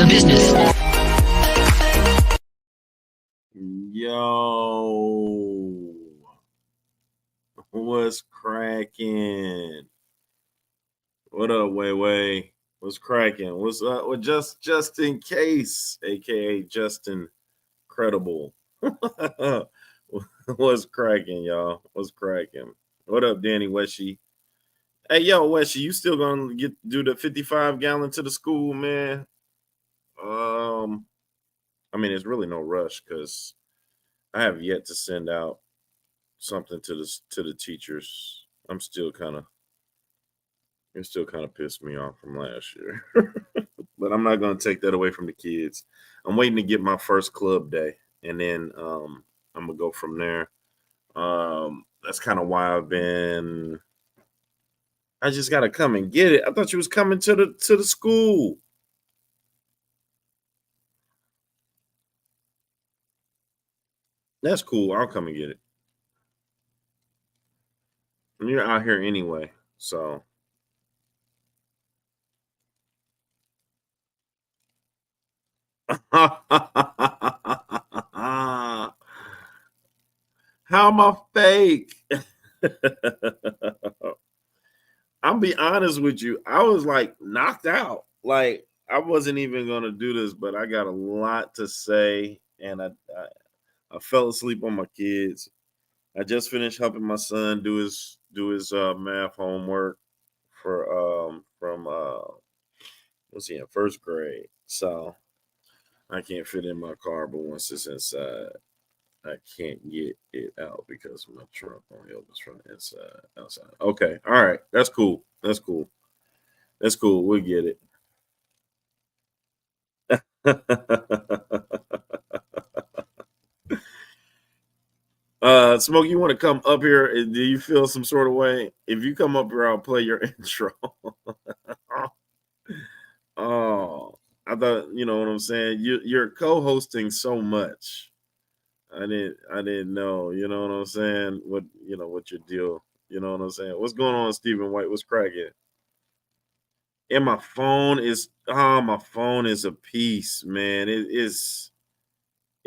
BIZZness. Yo, what's cracking? What up, Way? What's cracking? What's up with just in case, aka Justin Credible? What's cracking, y'all? What's cracking? What up, Danny Weshy? Hey, yo, Weshy, you still gonna do the 55-gallon to the school, man? I mean, there's really no rush because I have yet to send out something to the teachers. It still kind of pissed me off from last year. But I'm not gonna take that away from the kids. I'm waiting to get my first club day, and then I'm gonna go from there. That's kind of why I just gotta come and get it. I thought you was coming to the school. That's cool. I'll come and get it. You're out here anyway, so. How am I fake? I'll be honest with you. I was like knocked out. Like I wasn't even gonna do this, but I got a lot to say, and I fell asleep on my kids. I just finished helping my son do his math homework from what's he in first grade. So I can't fit in my car, but once it's inside, I can't get it out because my trunk only opens from the inside outside. Okay, all right, that's cool. That's cool. That's cool. We'll get it. Smoke, you want to come up here? Do you feel some sort of way? If you come up here, I'll play your intro. Oh, I thought you know what I'm saying. You're co-hosting so much. I didn't know. You know what I'm saying? What your deal? You know what I'm saying? What's going on, Stephen White? What's cracking? And my phone is a piece, man.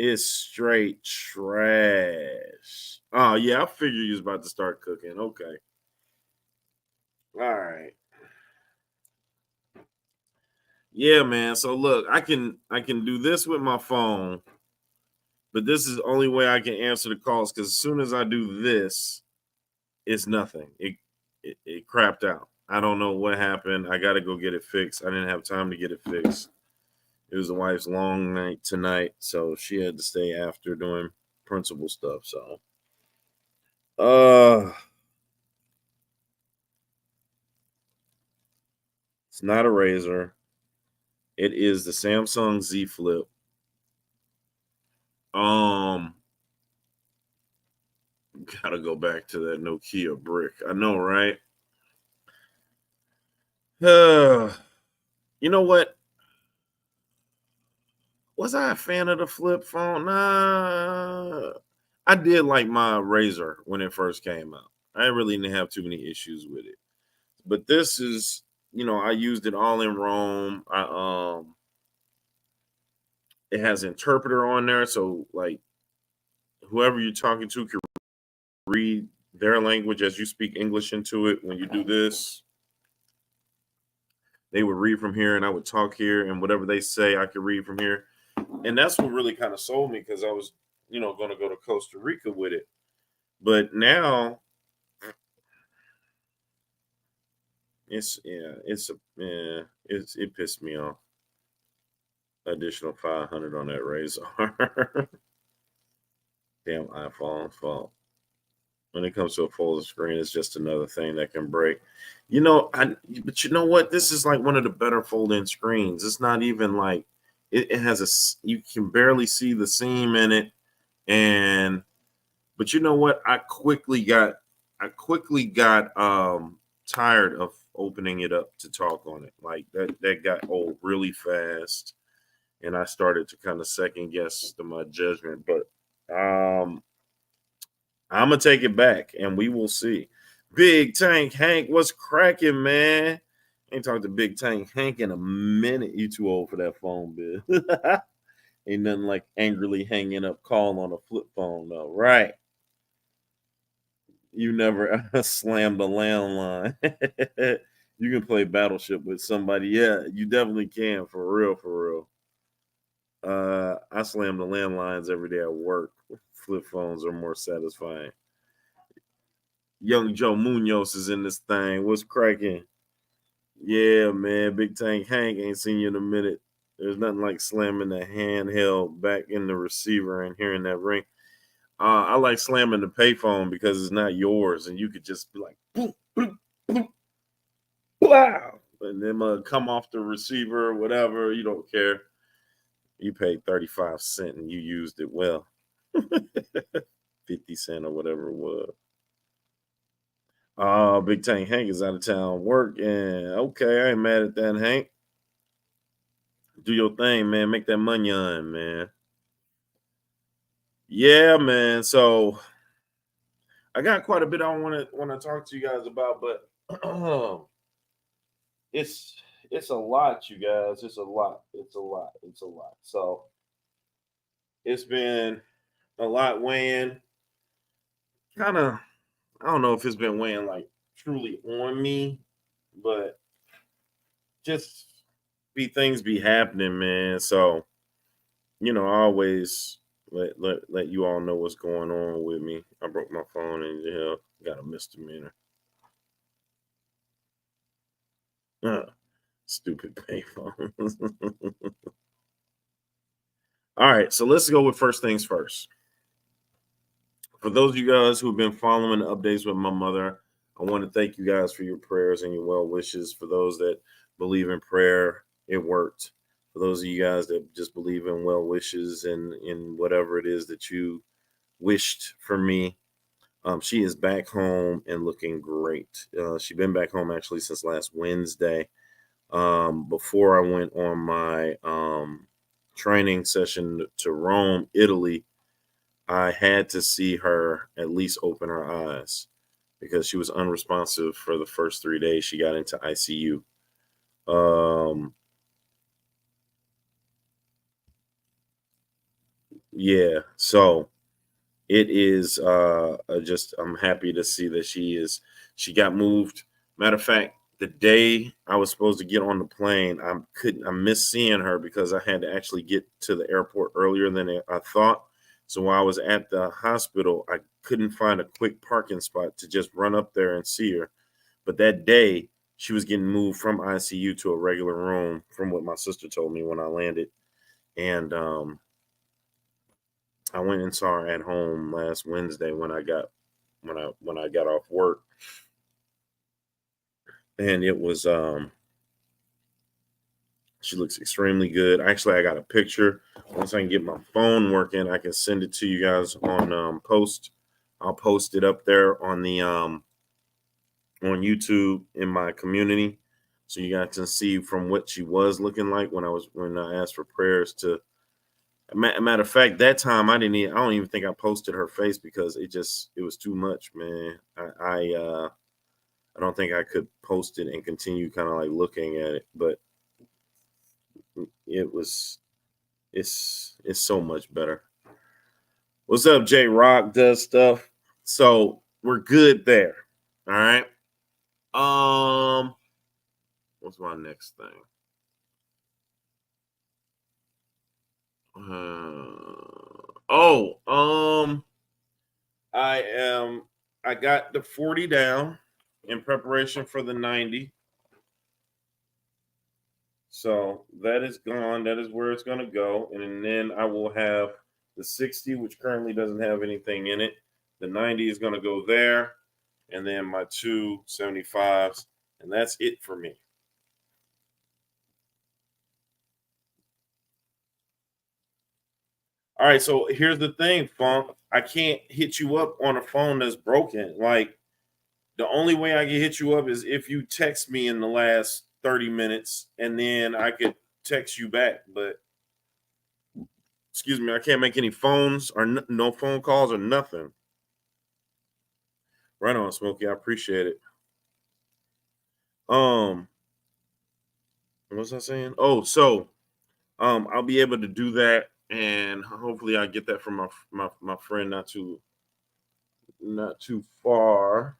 It's straight trash. Oh yeah, I figured you was about to start cooking. Okay. All right. Yeah, man. So look, I can do this with my phone, but this is the only way I can answer the calls because as soon as I do this, it's nothing. It crapped out. I don't know what happened. I gotta go get it fixed. I didn't have time to get it fixed. It was the wife's long night tonight, so she had to stay after doing principal stuff. So uh it's not a razor. It is the Samsung Z Flip. Um Gotta go back to that Nokia brick. I know, right? You know what? Was I a fan of the flip phone? Nah. I did like my razor when it first came out. I really didn't have too many issues with it. But this is, I used it all in Rome. It has interpreter on there, so like whoever you're talking to can read their language as you speak English into it. When you do this, they would read from here and I would talk here, and whatever they say, I could read from here. And that's what really kind of sold me because I was, going to go to Costa Rica with it. But now it pissed me off. Additional 500 on that razor. Damn iPhone fault. When it comes to a folding screen, it's just another thing that can break. But you know what? This is like one of the better fold-in screens. It's not even like it has you can barely see the seam in it. But you know what? I quickly got tired of opening it up to talk on it. Like that got old really fast. And I started to kind of second guess my judgment. But I'm gonna take it back, and we will see. Big Tank Hank, what's cracking, man? Ain't talked to Big Tank Hank in a minute. You too old for that phone bill. Ain't nothing like angrily hanging up call on a flip phone though, right? You never slammed a landline. You can play Battleship with somebody. Yeah, you definitely can, for real, for real. I slam the landlines every day at work. Flip phones are more satisfying. Young Joe Munoz is in this thing. What's cracking? Yeah, man. Big Tank Hank ain't seen you in a minute. There's nothing like slamming the handheld back in the receiver and hearing that ring. I like slamming the payphone because it's not yours, and you could just be like, boom, boom, boom, wow, and then come off the receiver or whatever. You don't care. You paid 35 cents and you used it well. 50 cents or whatever it was. Oh, Big Tank Hank is out of town working. Okay, I ain't mad at that, Hank. Do your thing, man. Make that money on, man. Yeah, man. So I got quite a bit I want to talk to you guys about, but it's it's a lot, you guys. It's a lot. It's a lot. It's a lot. So it's been a lot weighing. Kind of, I don't know if it's been weighing like truly on me, but just things be happening, man. So I always let you all know what's going on with me. I broke my phone and got a misdemeanor. Stupid payphone. All right, so let's go with first things first. For those of you guys who've been following the updates with my mother, I want to thank you guys for your prayers and your well wishes. For those that believe in prayer, it worked. For those of you guys that just believe in well wishes and in whatever it is that you wished for me, she is back home and looking great. She's been back home actually since last Wednesday. Before I went on my training session to Rome, Italy, I had to see her at least open her eyes because she was unresponsive for the first 3 days. She got into ICU. Yeah, so it is just I'm happy to see that she got moved. Matter of fact, the day I was supposed to get on the plane, I missed seeing her because I had to actually get to the airport earlier than I thought. So while I was at the hospital, I couldn't find a quick parking spot to just run up there and see her. But that day, she was getting moved from ICU to a regular room, from what my sister told me when I landed. And I went and saw her at home last Wednesday when I got off work, and it was she looks extremely good. Actually, I got a picture. Once I can get my phone working, I can send it to you guys on post. I'll post it up there on the on YouTube in my community, so you guys can see from what she was looking like when I asked for prayers to. Matter of fact, that time I don't even think I posted her face because it was too much, man. I don't think I could post it and continue kind of like looking at it, but it was it's so much better. What's up, J Rock does stuff. So we're good there. All right. What's my next thing? Oh, I am I got the 40 down in preparation for the 90. So that is gone. That is where it's going to go. And then I will have the 60, which currently doesn't have anything in it. The 90 is going to go there. And then my two 75s. And that's it for me. All right. So here's the thing, Funk. I can't hit you up on a phone that's broken. Like, the only way I can hit you up is if you text me in the last 30 minutes and then I could text you back. But excuse me, I can't make any phones or no phone calls or nothing. Right on, Smokey. I appreciate it. Um, What was I saying? Oh, so I'll be able to do that, and hopefully I get that from my friend not too far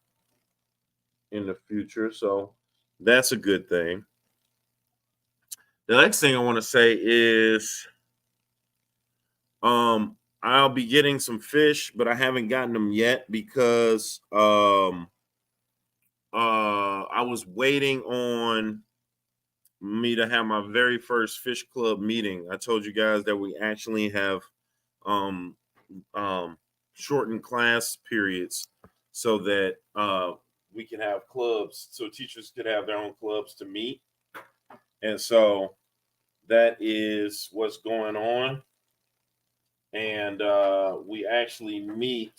in the future. So that's a good thing. The next thing I want to say is I'll be getting some fish, but I haven't gotten them yet because I was waiting on me to have my very first fish club meeting. I told you guys that we actually have um shortened class periods so that we can have clubs, so teachers could have their own clubs to meet. And so that is what's going on. And we actually meet.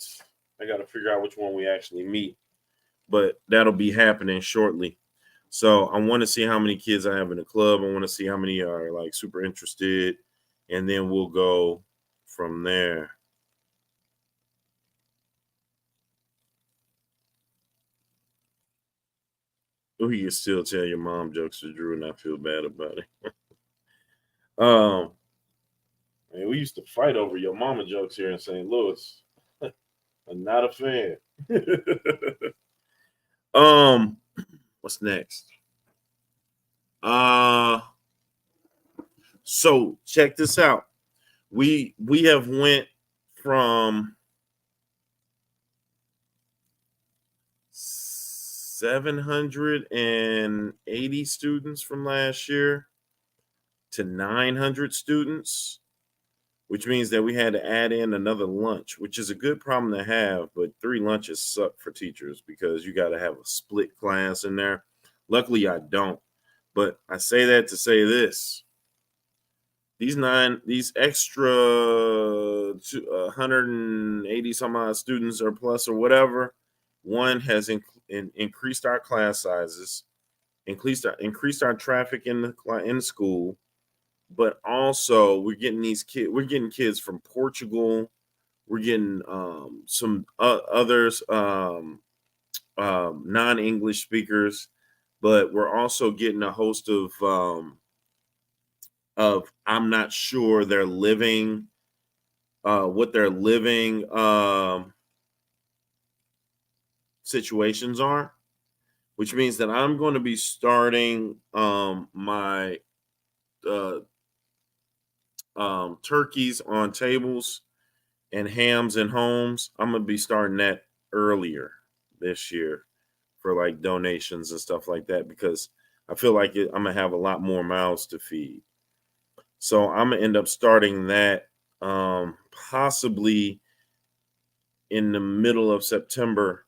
I got to figure out which one we actually meet, but that'll be happening shortly. So I want to see how many kids I have in the club. I want to see how many are like super interested, and then we'll go from there. Oh, you can still tell your mom jokes to Drew and not feel bad about it. Um, Man, we used to fight over your mama jokes here in St. Louis. I'm not a fan. um, what's next? Uh, so check this out. We have went from 780 students from last year to 900 students, which means that we had to add in another lunch, which is a good problem to have. But 3 lunches suck for teachers because you got to have a split class in there. Luckily, I don't. But I say that to say this: these extra 180 some odd students or plus or whatever, one has increased our class sizes, increased our traffic in the school, but also we're getting kids from Portugal. We're getting some others, non-English speakers, but we're also getting a host of I'm not sure they're living what their living situations are, which means that I'm going to be starting my uh, turkeys on tables and hams and homes. I'm gonna be starting that earlier this year for like donations and stuff like that because I feel like I'm gonna have a lot more mouths to feed. So I'm gonna end up starting that possibly in the middle of September.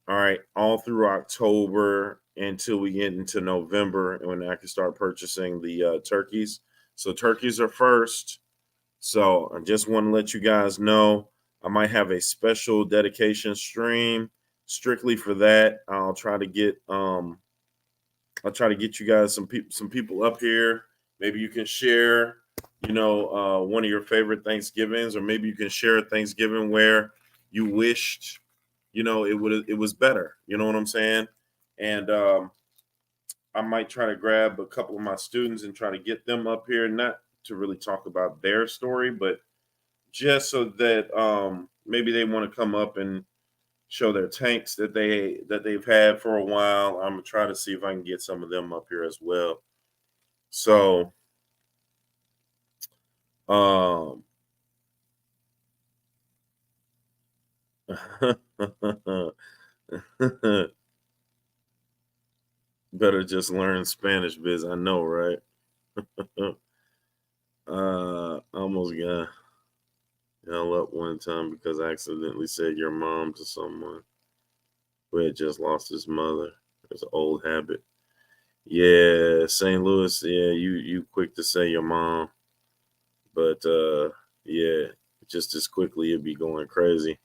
All right, all through October until we get into November, and when I can start purchasing the turkeys. So turkeys are first. So I just want to let you guys know I might have a special dedication stream strictly for that. I'll try to get you guys some people up here. Maybe you can share, one of your favorite Thanksgivings, or maybe you can share a Thanksgiving where you wished, it was better. You know what I'm saying? And I might try to grab a couple of my students and try to get them up here, not to really talk about their story, but just so that maybe they want to come up and show their tanks that they've had for a while. I'm gonna try to see if I can get some of them up here as well. So um better just learn Spanish, biz. I know, right? I almost got held up one time because I accidentally said your mom to someone who had just lost his mother. It's an old habit. Yeah, St. Louis. Yeah, you quick to say your mom, but yeah, just as quickly it'd be going crazy.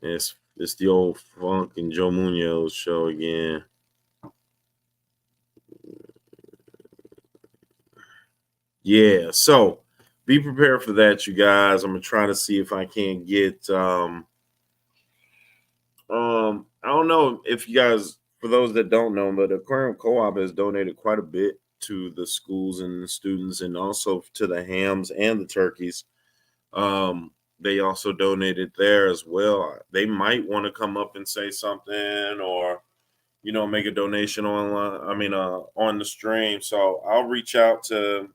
And it's the old Funk and Joe Munoz show again. Yeah, so be prepared for that, you guys. I'm gonna try to see if I can get I don't know if you guys For those that don't know, but Aquarium Co-op has donated quite a bit to the schools and the students, and also to the hams and the turkeys. They also donated there as well. They might want to come up and say something, or make a donation online. I mean, on the stream. So I'll reach out to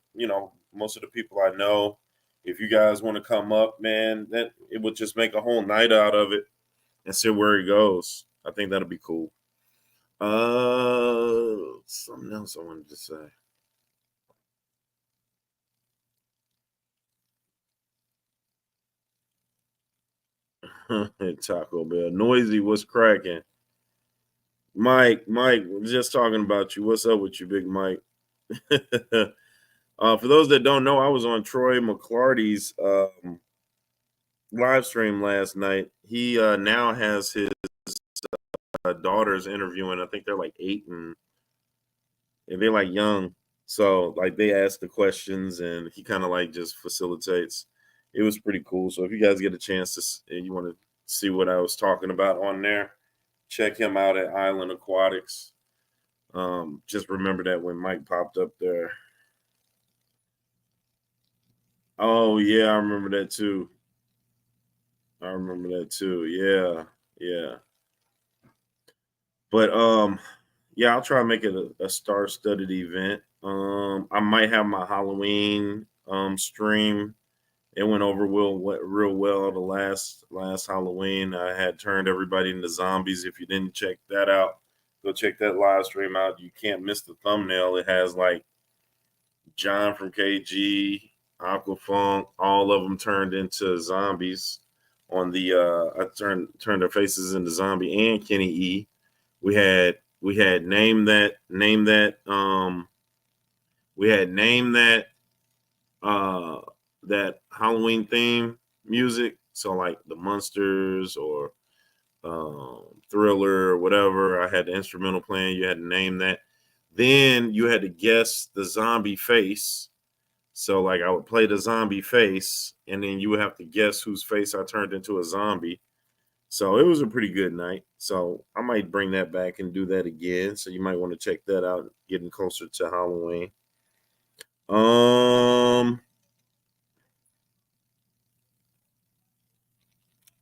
most of the people I know. If you guys want to come up, man, that it would just make a whole night out of it and see where it goes. I think that'll be cool. Something else I wanted to say. Taco Bell, noisy. What's cracking? Mike, just talking about you. What's up with you, Big Mike? For those that don't know, I was on Troy McClarty's live stream last night. He now has his daughters interviewing. I think they're like 8 and they're like young. So like they ask the questions and he kind of like just facilitates. It was pretty cool. So if you guys get a chance and you want to see what I was talking about on there, check him out at Island Aquatics. Just remember that when Mike popped up there. Oh yeah, I remember that too. I remember that too. Yeah, yeah. But yeah, I'll try to make it a star-studded event. I might have my Halloween stream. It went over real well the last Halloween. I had turned everybody into zombies. If you didn't check that out, go check that live stream out. You can't miss the thumbnail. It has like John from KG, Aquafunk, all of them turned into zombies. I turned their faces into zombie, and Kenny E. We had named uh that Halloween theme music. So like the Munsters or Thriller or whatever. I had the instrumental playing. You had to name that. Then you had to guess the zombie face. So like I would play the zombie face, and then you would have to guess whose face I turned into a zombie. So it was a pretty good night. So I might bring that back and do that again. So you might want to check that out, getting closer to Halloween. Um,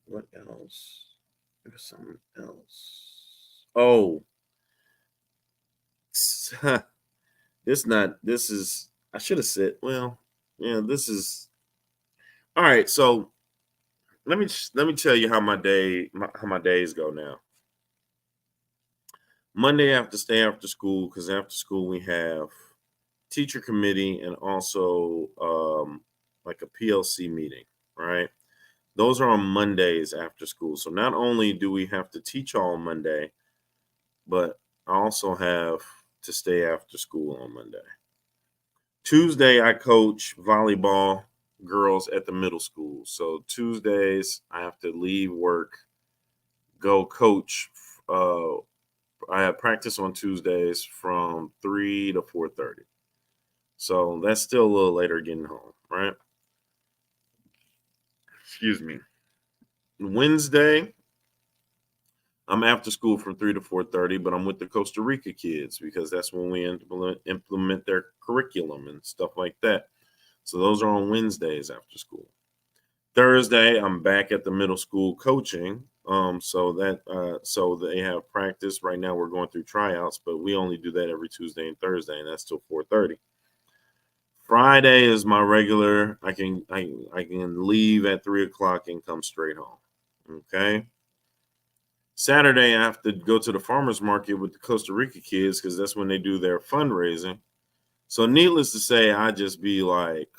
what else? There's something else. Oh, this is I should have said, well, yeah, this is all right. So let me tell you how how my days go now. Monday I have to stay after school because after school we have teacher committee and also like a PLC meeting, right? Those are on Mondays after school. So not only do we have to teach all Monday, but I also have to stay after school on Monday. Tuesday, I coach volleyball girls at the middle school. So Tuesdays, I have to leave work, go coach. Uh, I have practice on Tuesdays from 3 to 4:30. So that's still a little later getting home, right? Excuse me. Wednesday, I'm after school from 3 to 4:30, but I'm with the Costa Rica kids because that's when we implement their curriculum and stuff like that. So those are on Wednesdays after school. Thursday, I'm back at the middle school coaching. So they have practice. Right now, we're going through tryouts, but we only do that every Tuesday and Thursday, and that's till 4:30. Friday is my regular. I can leave at 3 o'clock and come straight home. Okay. Saturday, I have to go to the farmers market with the Costa Rica kids because that's when they do their fundraising. So, needless to say, I just be like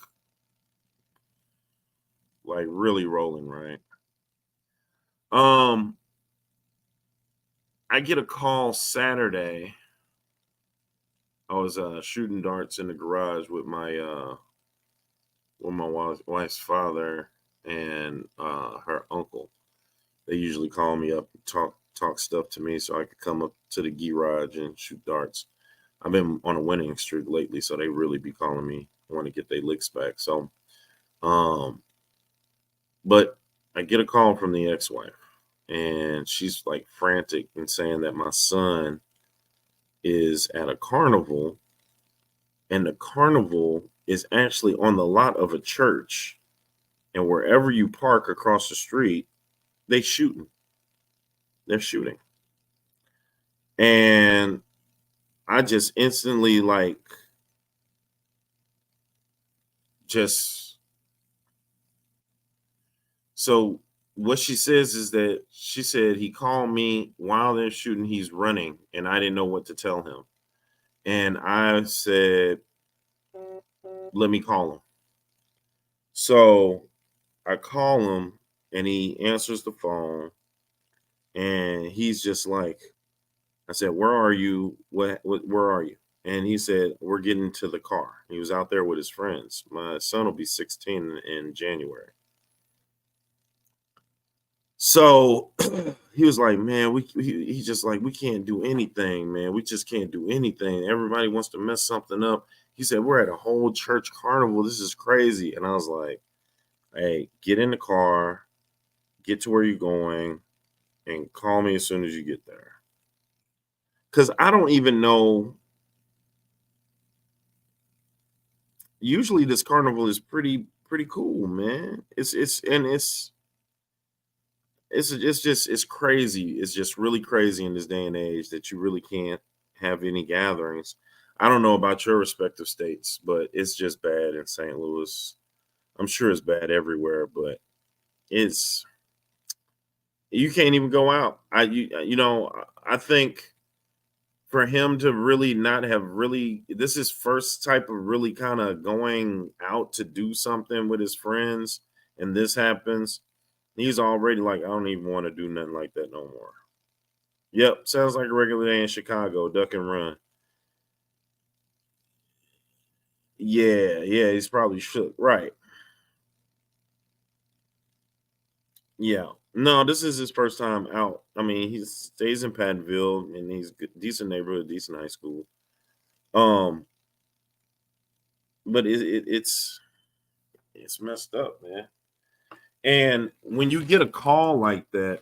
really rolling, right? Um, I get a call Saturday. I was shooting darts in the garage with my wife's father and her uncle. They usually call me up and talk stuff to me so I could come up to the garage and shoot darts. I've been on a winning streak lately, so they really be calling me. Want to get their licks back. So, um, but I get a call from the ex-wife, and she's like frantic and saying that my son is at a carnival, and the carnival is actually on the lot of a church. And wherever you park across the street, they shooting. They're shooting. And I just instantly like just so what she says is that she said he called me while they're shooting, he's running, and I didn't know what to tell him. And I said, let me call him. So I call him and he answers the phone and he's just like, I said, where are you? What where are you? And he said, we're getting to the car. He was out there with his friends. My son will be 16 in January. So he was like, man, he's just like, we can't do anything, man. We just can't do anything. Everybody wants to mess something up. He said, we're at a whole church carnival. This is crazy. And I was like, hey, get in the car, get to where you're going, and call me as soon as you get there. Because I don't even know. Usually this carnival is pretty cool, man. It's crazy. It's just really crazy in this day and age that you really can't have any gatherings. I don't know about your respective states, but it's just bad in St. Louis. I'm sure it's bad everywhere, but it's you can't even go out. I think for him to really not have really this is first type of really kind of going out to do something with his friends and this happens, he's already like, I don't even want to do nothing like that no more. Yep, sounds like a regular day in Chicago, duck and run. Yeah, he's probably shook. Right. Yeah. No, this is his first time out. I mean, he stays in Pattonville and he's good, decent neighborhood, decent high school. Um, but it's messed up, man. And when you get a call like that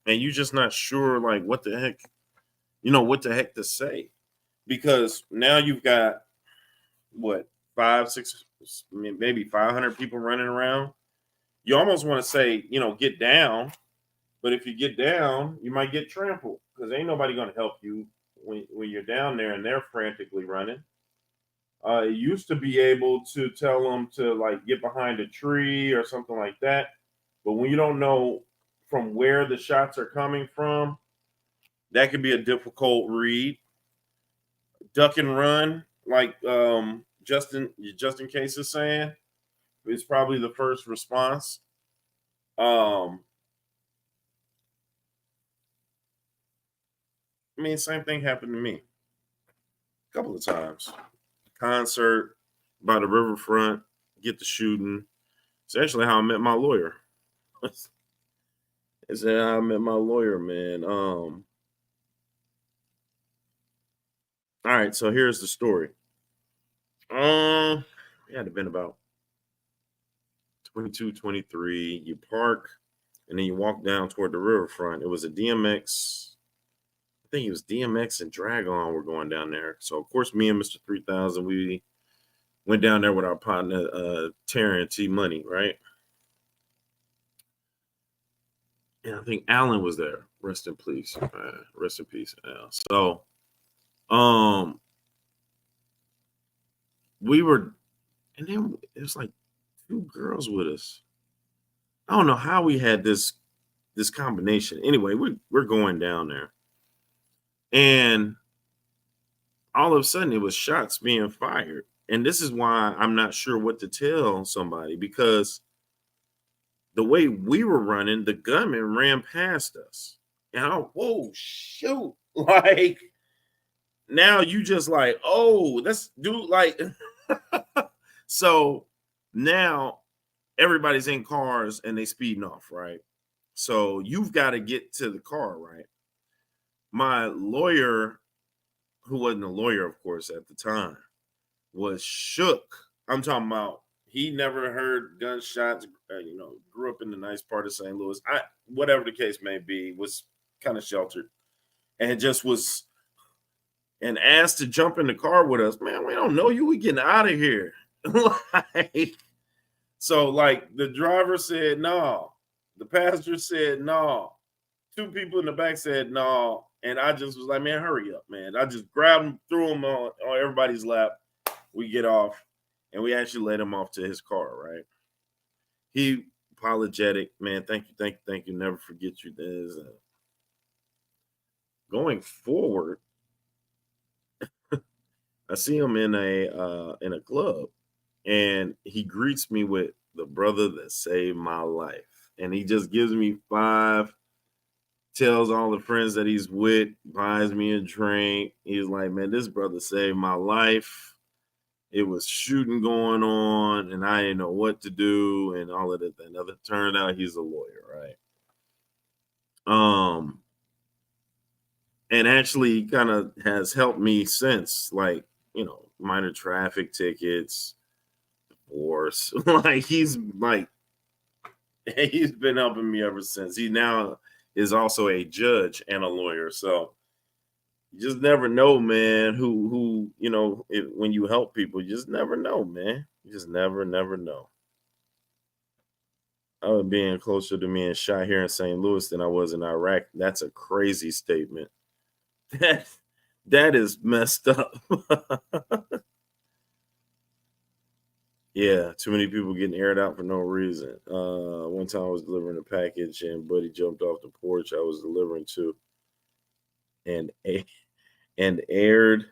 and you're just not sure like what the heck, what the heck to say. Because now you've got what, five, six, maybe 500 people running around. You almost want to say, get down. But if you get down, you might get trampled because ain't nobody going to help you when you're down there and they're frantically running. It used to be able to tell them to like get behind a tree or something like that. But when you don't know from where the shots are coming from, that could be a difficult read. Duck and run, like Justin Case is saying, is probably the first response. Um, I mean, same thing happened to me a couple of times. Concert by the riverfront, get the shooting. It's actually how I met my lawyer. It's how I met my lawyer, man. All right, so here's the story. It had to been about 22, 23. You park and then you walk down toward the riverfront. It was a DMX. I think it was DMX and Dragon were going down there. So of course, me and Mr. 3000, we went down there with our partner Terrence T Money, right? And I think Alan was there. Rest in peace. Rest in peace, Al. So um we were, and then it was like two girls with us. I don't know how we had this combination. Anyway, we're going down there. And all of a sudden it was shots being fired. And this is why I'm not sure what to tell somebody because the way we were running, the gunman ran past us. And whoa, shoot. Like now you just like, oh, let's do like so now everybody's in cars and they speeding off, right? So you've got to get to the car, right? My lawyer, who wasn't a lawyer, of course, at the time, was shook. I'm talking about he never heard gunshots. Grew up in the nice part of St. Louis. Whatever the case may be, was kind of sheltered, and it just was. and asked to jump in the car with us. Man, we don't know you. We getting out of here. Like, so like the driver said no. The passenger said no. Two people in the back said no. And I just was like, man, hurry up, man. I just grabbed him, threw him on everybody's lap. We get off, and we actually let him off to his car, right? He apologetic, man. Thank you, thank you, thank you. Never forget you. This going forward, I see him in a club, and he greets me with the brother that saved my life, and he just gives me five, tells all the friends that he's with, buys me a drink. He's like, man, this brother saved my life. It was shooting going on, and I didn't know what to do, and all of that. Another turned out he's a lawyer, right? Um, and actually kind of has helped me since, like, minor traffic tickets, divorce. Like he's been helping me ever since. He now is also a judge and a lawyer. So you just never know, man. Who when you help people, you just never know, man. You just never know. I was being closer to me and shot here in St. Louis than I was in Iraq. That's a crazy statement. That that is messed up. Yeah, too many people getting aired out for no reason. One time I was delivering a package and buddy jumped off the porch I was delivering to and and aired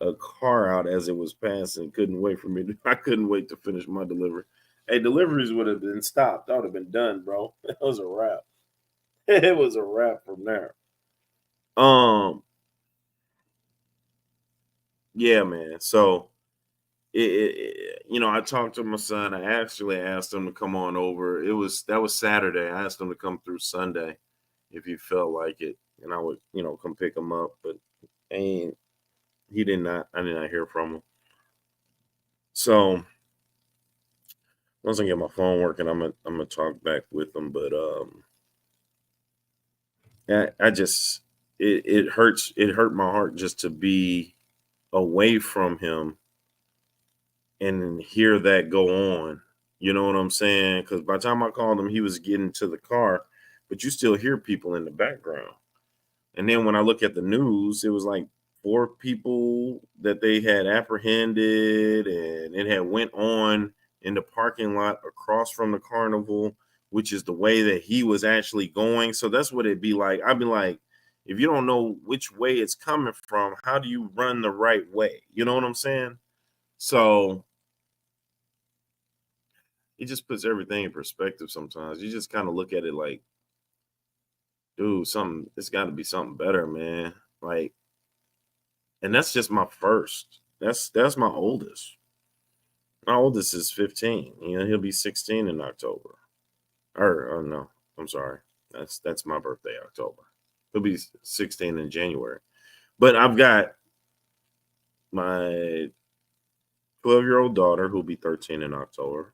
a car out as it was passing. Couldn't wait for me. I couldn't wait to finish my delivery. Hey, deliveries would have been stopped. That would have been done, bro. It was a wrap. It was a wrap from there. Um, yeah, man. So I talked to my son. I actually asked him to come on over. That was Saturday. I asked him to come through Sunday if he felt like it, and I would, come pick him up. But and he did not. I did not hear from him. So once I get my phone working, I'm gonna talk back with him. But I just it hurts. It hurt my heart just to be away from him and hear that go on. You know what I'm saying? Because by the time I called him, he was getting to the car, but you still hear people in the background. And then when I look at the news, it was like four people that they had apprehended, and it had went on in the parking lot across from the carnival, which is the way that he was actually going. So that's what it'd be like. I'd be like, if you don't know which way it's coming from, how do you run the right way? You know what I'm saying? So it just puts everything in perspective sometimes. You just kind of look at it like, dude, something it's gotta be something better, man. Like, and that's just my first. That's my oldest. My oldest is 15. He'll be 16 in October. Or no, I'm sorry. That's my birthday, October. He'll be 16 in January. But I've got my 12-year-old daughter who'll be 13 in October.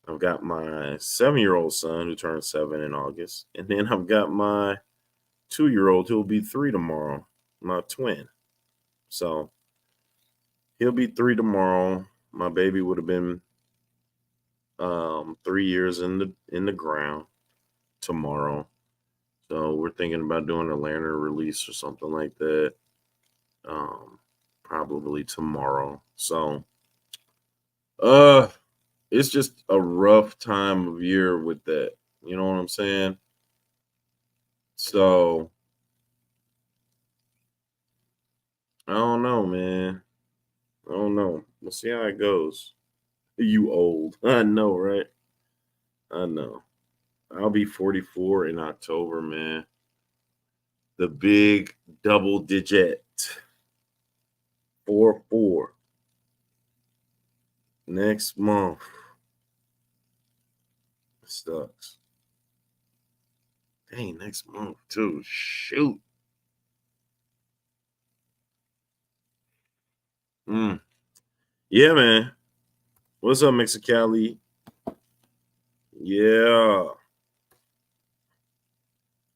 I've got my 7-year-old son who turns 7 in August. And then I've got my 2-year-old who'll be 3 tomorrow, my twin. So he'll be 3 tomorrow. My baby would have been 3 years in the ground tomorrow. So we're thinking about doing a lantern release or something like that. Um, Probably tomorrow. So uh it's just a rough time of year with that. You know what I'm saying? So I don't know, man. I don't know. We'll see how it goes. You old. I know, right? I know. I'll be 44 in October, man. The big double digit 4-4 next month. Sucks. Dang, next month too. Shoot. Mm. Yeah, man. What's up, Mexicali? Yeah.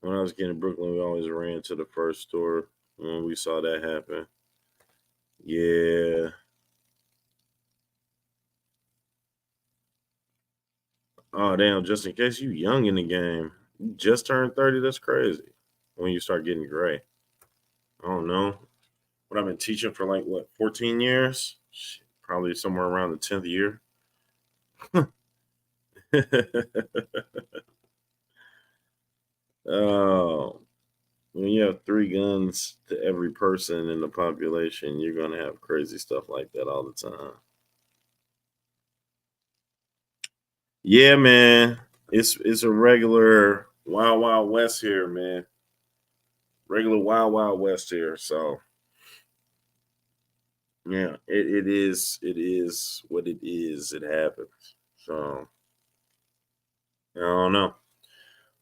When I was getting in Brooklyn, we always ran to the first store when we saw that happen. Yeah. Oh damn, just in case you young in the game. You just turned 30, that's crazy. When you start getting gray. I don't know. But I've been teaching for like what, 14 years? Shit, probably somewhere around the 10th year. Oh, when you have three guns to every person in the population, you're gonna have crazy stuff like that all the time. Yeah, man. It's a regular wild wild west here, man. Regular wild wild west here. So yeah, it is what it is. It happens. So I don't know.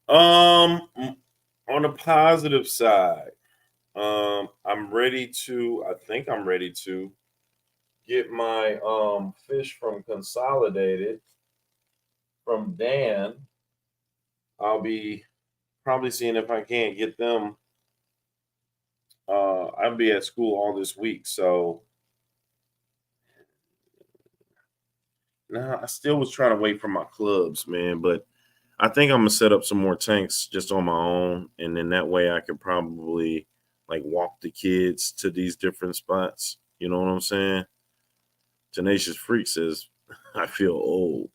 On the positive side, I think I'm ready to get my fish from Consolidated from Dan. I'll be probably seeing if I can't get them. I'll be at school all this week, so nah, I still was trying to wait for my clubs, man. But I think I'm gonna set up some more tanks just on my own, and then that way I could probably like walk the kids to these different spots. You know what I'm saying? Tenacious Freak says, "I feel old."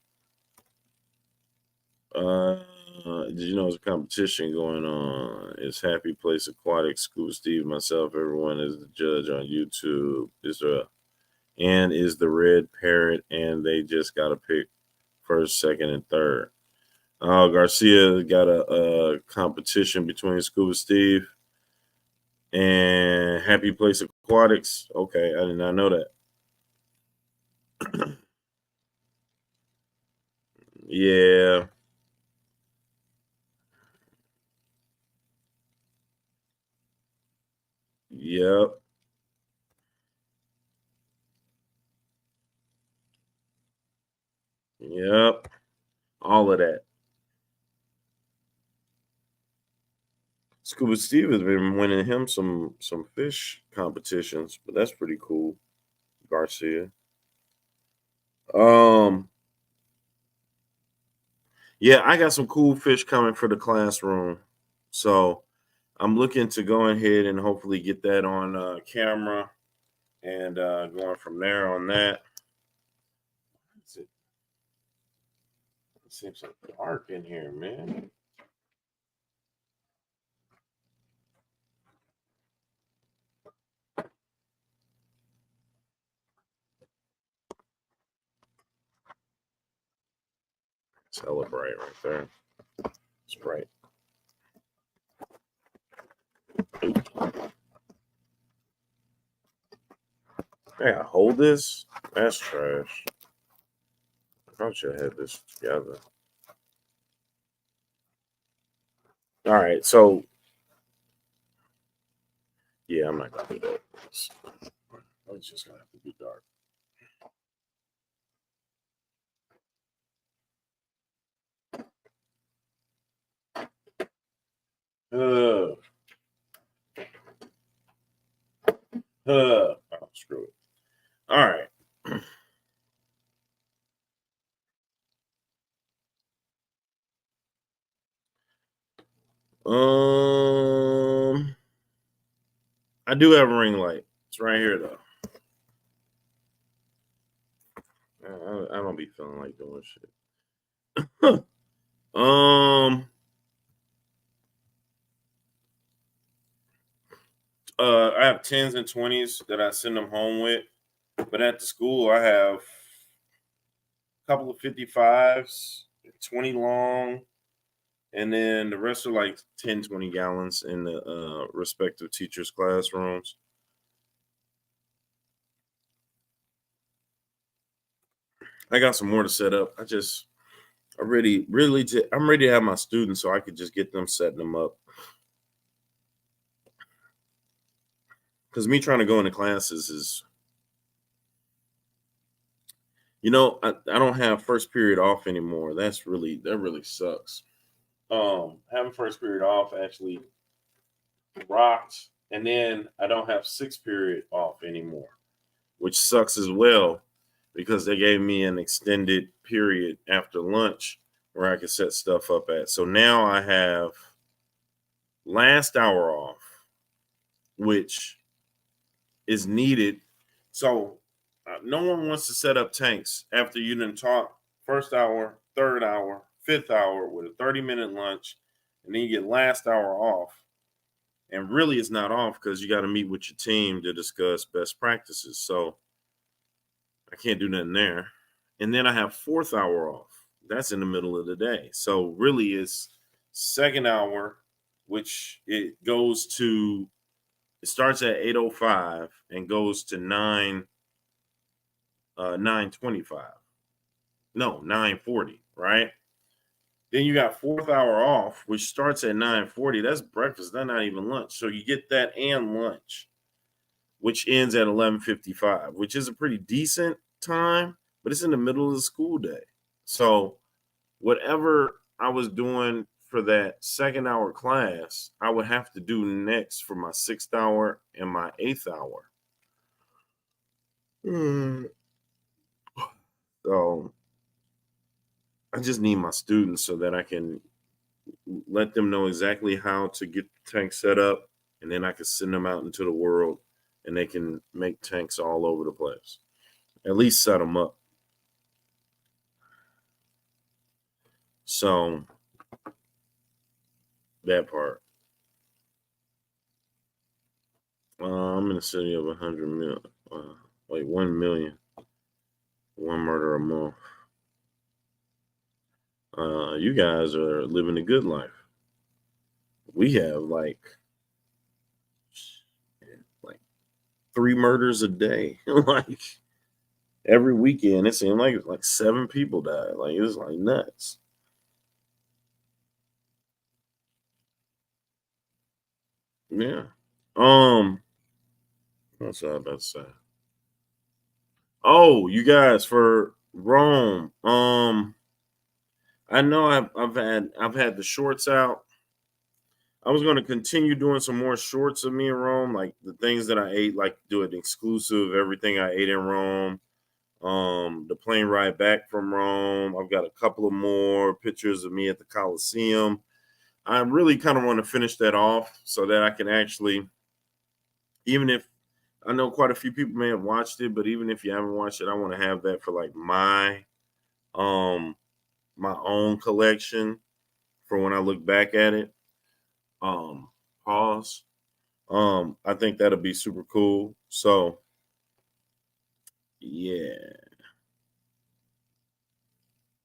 Did you know there's a competition going on? It's Happy Place Aquatic, Scuba Steve, myself, everyone is the judge on YouTube. Is the red parrot, and they just got to pick first, second, and third. Garcia got a competition between Scuba Steve and Happy Place Aquatics. Okay, I did not know that. Yeah, yep, yep, all of that. Scuba Steve has been winning him some fish competitions, but that's pretty cool. Garcia. Um, yeah, I got some cool fish coming for the classroom, so I'm looking to go ahead and hopefully get that on camera and going from there on that. It seems so dark in here, man. It's hella bright right there. It's bright. Hey, I hold this. That's trash. I thought you had this together. All right, so yeah, I'm not gonna do that. It's just gonna have to be dark. Uh, oh, screw it. All right. Um, I do have a ring light. It's right here though. I don't be feeling like doing shit. um, I have tens and twenties that I send them home with, but at the school I have a couple of 55s, 20 long, and then the rest are like 10, 20 gallons in the respective teachers' classrooms. I got some more to set up. I'm ready to have my students so I could just get them setting them up. Because me trying to go into classes is, I don't have first period off anymore. That really sucks. Having first period off actually rocked, and then I don't have sixth period off anymore. which sucks as well because they gave me an extended period after lunch where I could set stuff up at. So now I have last hour off, which is needed. So no one wants to set up tanks after you done taught first hour, third hour, fifth hour with a 30-minute lunch, and then you get last hour off. And really, it's not off because you got to meet with your team to discuss best practices. So I can't do nothing there. And then I have fourth hour off. That's in the middle of the day. So really, it's second hour, which it starts at 8:05 and goes to 9:25. No, 9:40, right? Then you got fourth hour off, which starts at 9:40. That's breakfast. That's not even lunch. So you get that and lunch, which ends at 11:55, which is a pretty decent time, but it's in the middle of the school day. So whatever I was doing for that second hour class, I would have to do next for my sixth hour and my eighth hour. So I just need my students so that I can let them know exactly how to get the tank set up, and then I can send them out into the world and they can make tanks all over the place. At least set them up. So that part. I'm in a city of 100 million, like 1 million, one murder a month. You guys are living a good life. We have like 3 murders a day. Like every weekend, it seemed like 7 people died. Like it was like nuts. Yeah. What's I about to say? Oh, you guys for Rome. I know I've had the shorts out. I was going to continue doing some more shorts of me in Rome, like the things that I ate, like do an exclusive everything I ate in Rome. The plane ride back from Rome. I've got a couple of more pictures of me at the Colosseum. I really kind of want to finish that off so that I can actually, even if I know quite a few people may have watched it, but even if you haven't watched it, I want to have that for like um my own collection for when I look back at it. Um Pause. I think that'll be super cool. So yeah.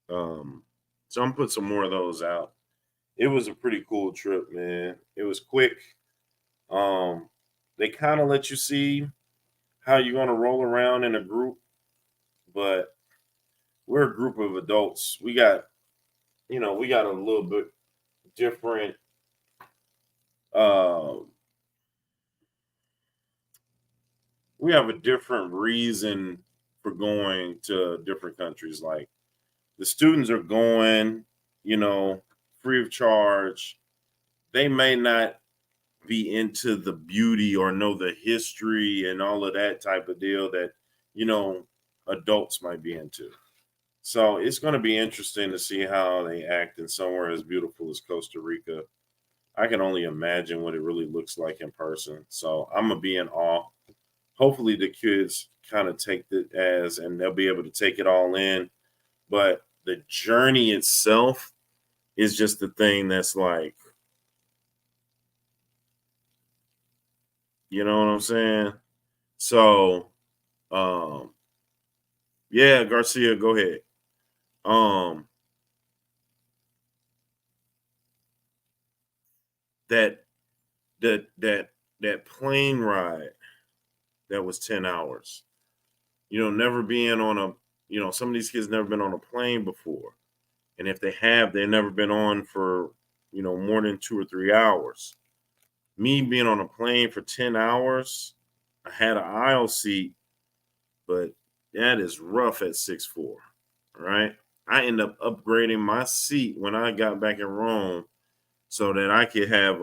Um so I'm put some more of those out. It was a pretty cool trip, man. It was quick. Um they kind of let you see how you're gonna roll around in a group, but we're a group of adults. We got a little bit different uh we have a different reason for going to different countries. Like the students are going, you know, free of charge. They may not be into the beauty or know the history and all of that type of deal that, you know, adults might be into. So it's going to be interesting to see how they act in somewhere as beautiful as Costa Rica. I can only imagine what it really looks like in person. So I'm going to be in awe. Hopefully the kids kind of take it as and they'll be able to take it all in. But the journey itself is just the thing that's like, you know what I'm saying? So um yeah, Garcia, go ahead. Um that that plane ride that was 10 hours. Never being on some of these kids never been on a plane before. And if they have, they've never been on for, more than 2 or 3 hours. Me being on a plane for 10 hours, I had an aisle seat, but that is rough at 6'4". Right. I end up upgrading my seat when I got back in Rome so that I could have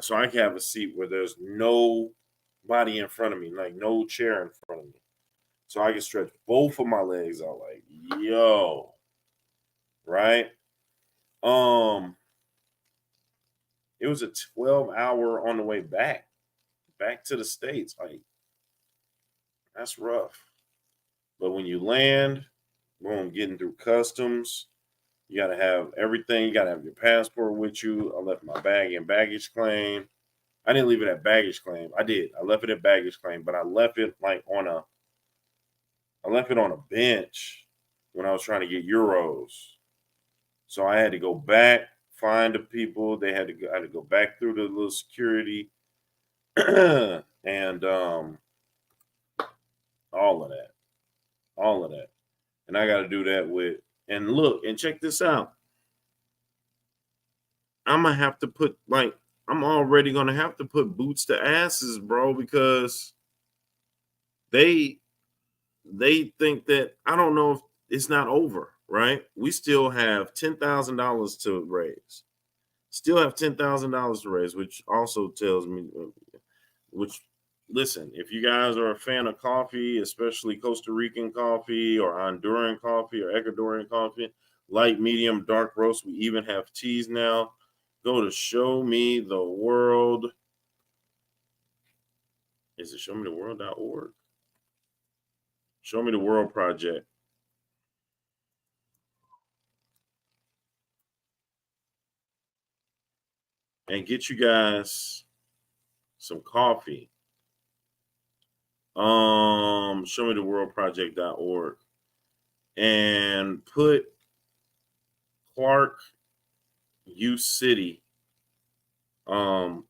so I could have a seat where there's nobody in front of me, like no chair in front of me. so I can stretch both of my legs out. Like, yo, right? Um, it was a 12-hour on the way back to the States. Like, that's rough. But when you land, boom, getting through customs, you got to have everything. You got to have your passport with you. I left my bag in baggage claim. I didn't leave it at baggage claim. I did. I left it at baggage claim, but I left it on a bench when I was trying to get euros. So I had to go back, find the people. I had to go back through the little security and all of that. All of that. And I got to do that with, and look, and check this out. I'm gonna have to put like I'm already gonna have to put boots to asses, bro, because they they think that I don't know if it's not over, right? We still have $10,000 to raise. Still have $10,000 to raise, which also tells me, which listen, if you guys are a fan of coffee, especially Costa Rican coffee or Honduran coffee or Ecuadorian coffee, light, medium, dark roast, we even have teas now. Go to Show Me the World. Is it showmetheworld.org? Show Me the World Project. And get you guys some coffee. Showmetheworldproject.org. And put Clark U City.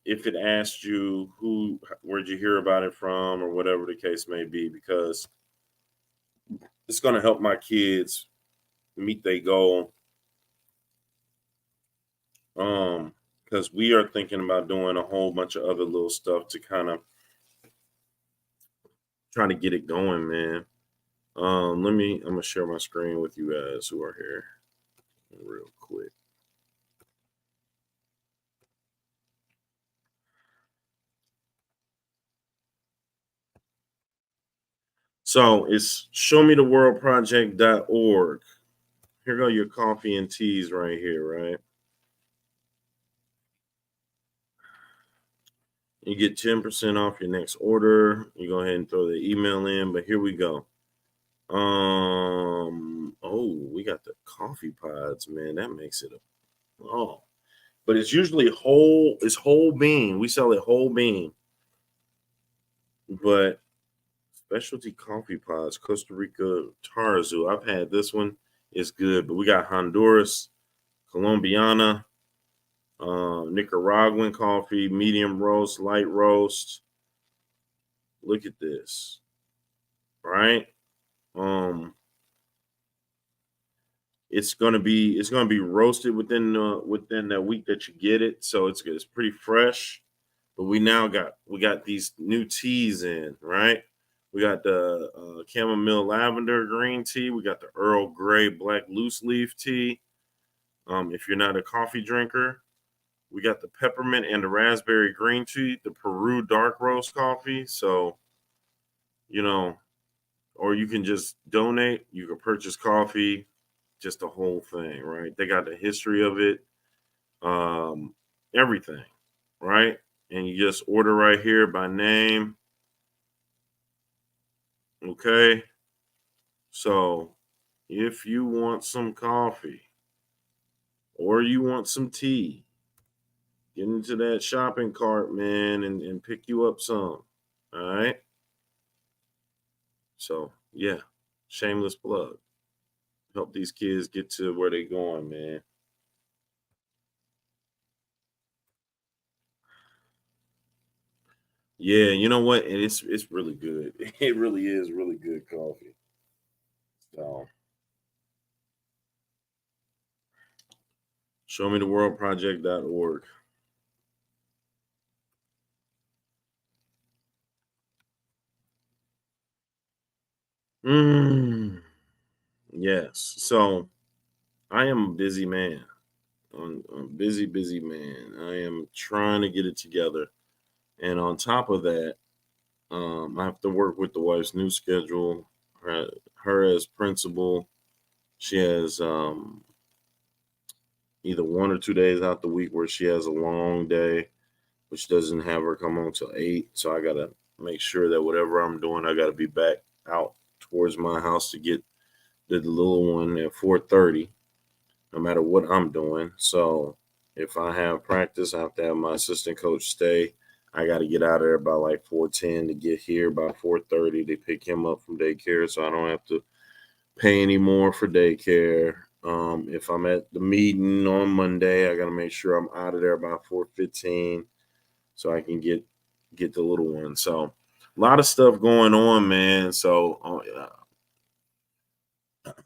If it asked you where'd you hear about it from, or whatever the case may be, because it's going to help my kids meet their goal. Because we are thinking about doing a whole bunch of other little stuff to kind of try to get it going, man. I'm gonna share my screen with you guys who are here real quick. So it's showmetheworldproject.org. Here go your coffee and teas right here, right? You get 10% off your next order. You go ahead and throw the email in, but here we go. We got the coffee pods, man. That makes it but it's usually whole bean. We sell it whole bean. But specialty coffee pods, Costa Rica Tarzu. I've had this one. It's good, but we got Honduras, Colombiana, Nicaraguan coffee, medium roast, light roast. Look at this, right? It's gonna be roasted within the week that you get it, so it's pretty fresh. But we got these new teas in, right? We got the chamomile lavender green tea. We got the Earl Grey black loose leaf tea. If you're not a coffee drinker, we got the peppermint and the raspberry green tea, the Peru dark roast coffee. So, you know, or you can just donate. You can purchase coffee, just the whole thing, right? They got the history of it, everything, right? And you just order right here by name. Okay. So if you want some coffee or you want some tea, get into that shopping cart, man, and pick you up some. All right. So yeah, shameless plug. Help these kids get to where they going, man. Yeah, you know what? And it's really good. It really is really good coffee. So showmetheworldproject.org. Mm, yes. So I am a busy man. I'm a busy man. I am trying to get it together. And on top of that, I have to work with the wife's new schedule. her as principal. She has either 1 or 2 days out the week where she has a long day, which doesn't have her come home till 8. So I gotta make sure that whatever I'm doing, I gotta be back out towards my house to get the little one at 4:30, no matter what I'm doing. So if I have practice, I have to have my assistant coach stay. I got to get out of there by like 4:10 to get here by 4:30 to pick him up from daycare, so I don't have to pay any more for daycare. If I'm at the meeting on Monday, I got to make sure I'm out of there by 4:15 so I can get the little one. So a lot of stuff going on, man. So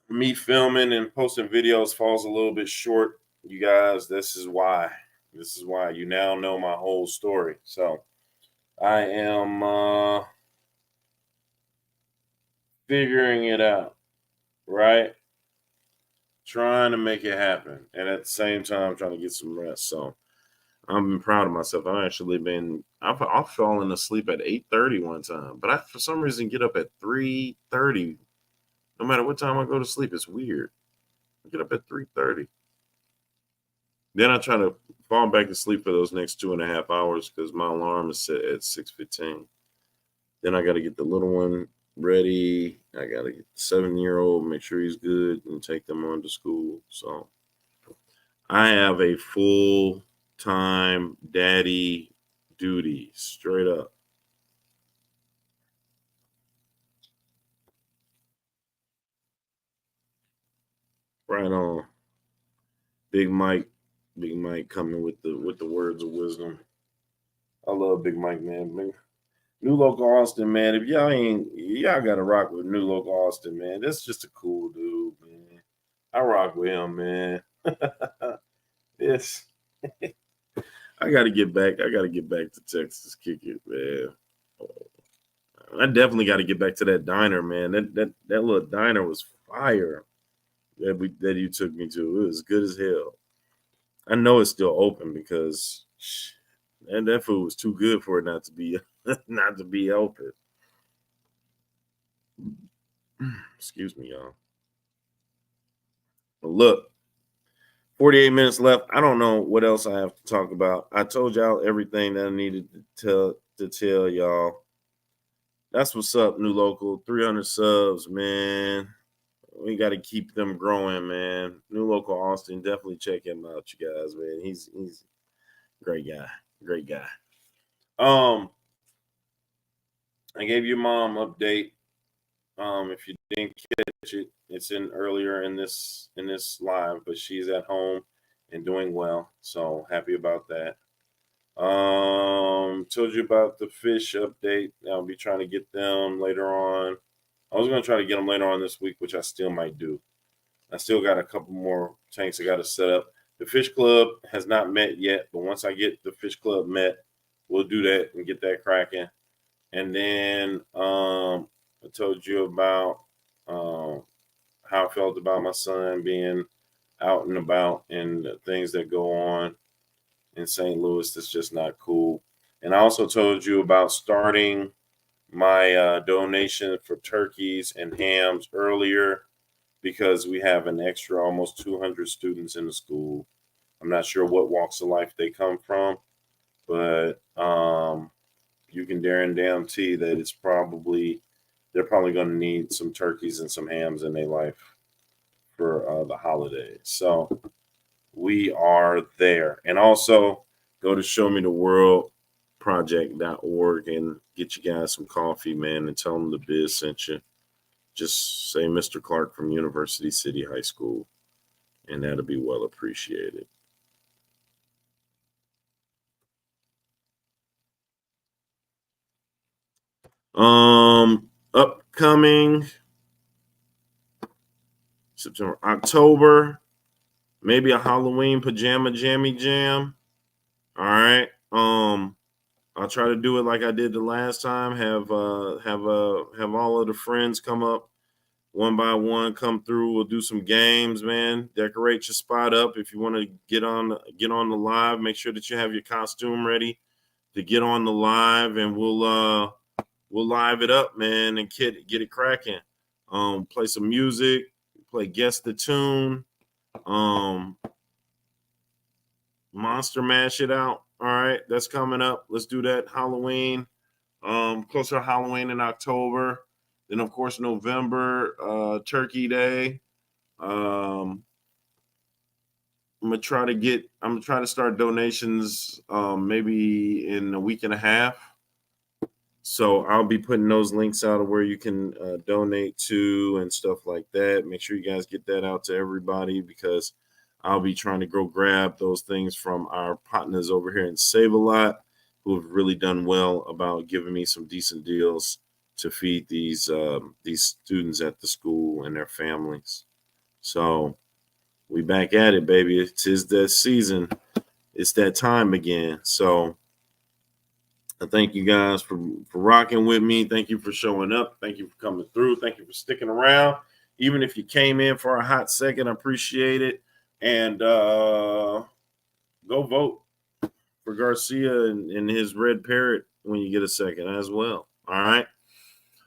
me filming and posting videos falls a little bit short, you guys. This is why. This is why you now know my whole story. So I am figuring it out, right? Trying to make it happen, and at the same time trying to get some rest. So I'm proud of myself. I've fallen asleep at 8:30 one time, but I for some reason get up at 3:30. No matter what time I go to sleep, it's weird. I get up at 3:30. Then I try to fall back to sleep for those next 2.5 hours because my alarm is set at 6:15. Then I got to get the little one ready. I got to get the 7-year-old, make sure he's good, and take them on to school. So I have a full-time daddy duty, straight up. Right on. Big Mike, Big Mike coming with the words of wisdom. I love Big Mike, man. New Local Austin, man. If y'all gotta rock with New Local Austin, man. That's just a cool dude, man. I rock with him, man. Yes. I gotta get back. I gotta get back to Texas. Kick it, man. I definitely got to get back to that diner, man. That little diner was fire that you took me to. It was good as hell. I know it's still open because that food was too good for it not to be not to be open. Excuse me, y'all. But look, 48 minutes left. I don't know what else I have to talk about. I told y'all everything that I needed to tell y'all. That's what's up, New Local. 300 subs, man. We got to keep them growing, man. New Local Austin, definitely check him out, you guys, man. He's a great guy. Great guy. I gave your mom update. If you didn't catch it, it's in earlier in this live, but she's at home and doing well. So happy about that. Told you about the fish update. I'll be trying to get them later on. I was gonna try to get them later on this week, which I still might do. I still got a couple more tanks I got to set up. The fish club has not met yet, but once I get the fish club met, we'll do that and get that cracking. And then I told you about how I felt about my son being out and about and the things that go on in St. Louis that's just not cool. And I also told you about starting my donation for turkeys and hams earlier because we have an extra almost 200 students in the school. I'm not sure what walks of life they come from, but you can guarantee that they're probably going to need some turkeys and some hams in their life for the holidays. So we are there. And also go to showmetheworldproject.org and get you guys some coffee, man, and tell them the biz sent you. Just say Mr. Clark from University City High School, and that'll be well appreciated. Upcoming September, October, maybe a Halloween pajama jammy jam. All right. I'll try to do it like I did the last time. Have all of the friends come up one by one, come through. We'll do some games, man. Decorate your spot up. If you want to get on the live, make sure that you have your costume ready to get on the live, and we'll live it up, man, and get it cracking. play some music, play Guess the Tune, Monster Mash it out. All right, that's coming up. Let's do that. Halloween, closer to Halloween in October. Then of course November, Turkey Day. I'm gonna try to start donations maybe in a week and a half. So I'll be putting those links out of where you can donate to and stuff like that. Make sure you guys get that out to everybody because I'll be trying to go grab those things from our partners over here in Save a Lot, who have really done well about giving me some decent deals to feed these students at the school and their families. So we back at it, baby. It is that season. It's that time again. So I thank you guys for rocking with me. Thank you for showing up. Thank you for coming through. Thank you for sticking around. Even if you came in for a hot second, I appreciate it. And go vote for Garcia and his red parrot when you get a second as well. All right.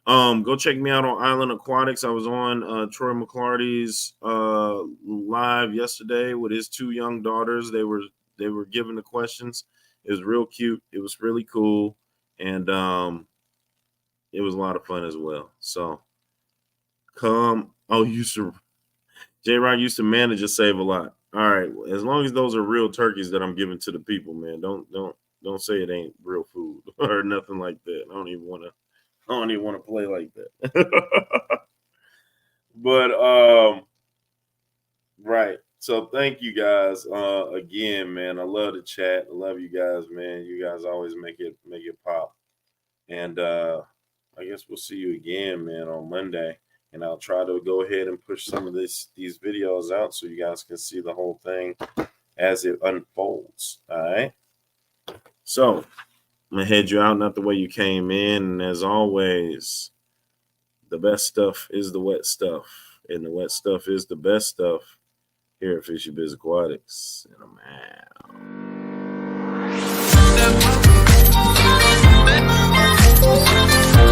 Go check me out on Island Aquatics. I was on Troy McClarty's live yesterday with his two young daughters. They were giving the questions. It was real cute. It was really cool, and it was a lot of fun as well. So come. Oh, J-Rock used to manage a Save a Lot. All right, as long as those are real turkeys that I'm giving to the people, man. Don't say it ain't real food or nothing like that. I don't even want to play like that. But right. So thank you guys again, man. I love the chat. I love you guys, man. You guys always make it pop. And I guess we'll see you again, man, on Monday. And I'll try to go ahead and push some of these videos out so you guys can see the whole thing as it unfolds. All right. So I'm gonna head you out, not the way you came in. And as always, the best stuff is the wet stuff, and the wet stuff is the best stuff here at Fishy Biz Aquatics. And I'm out.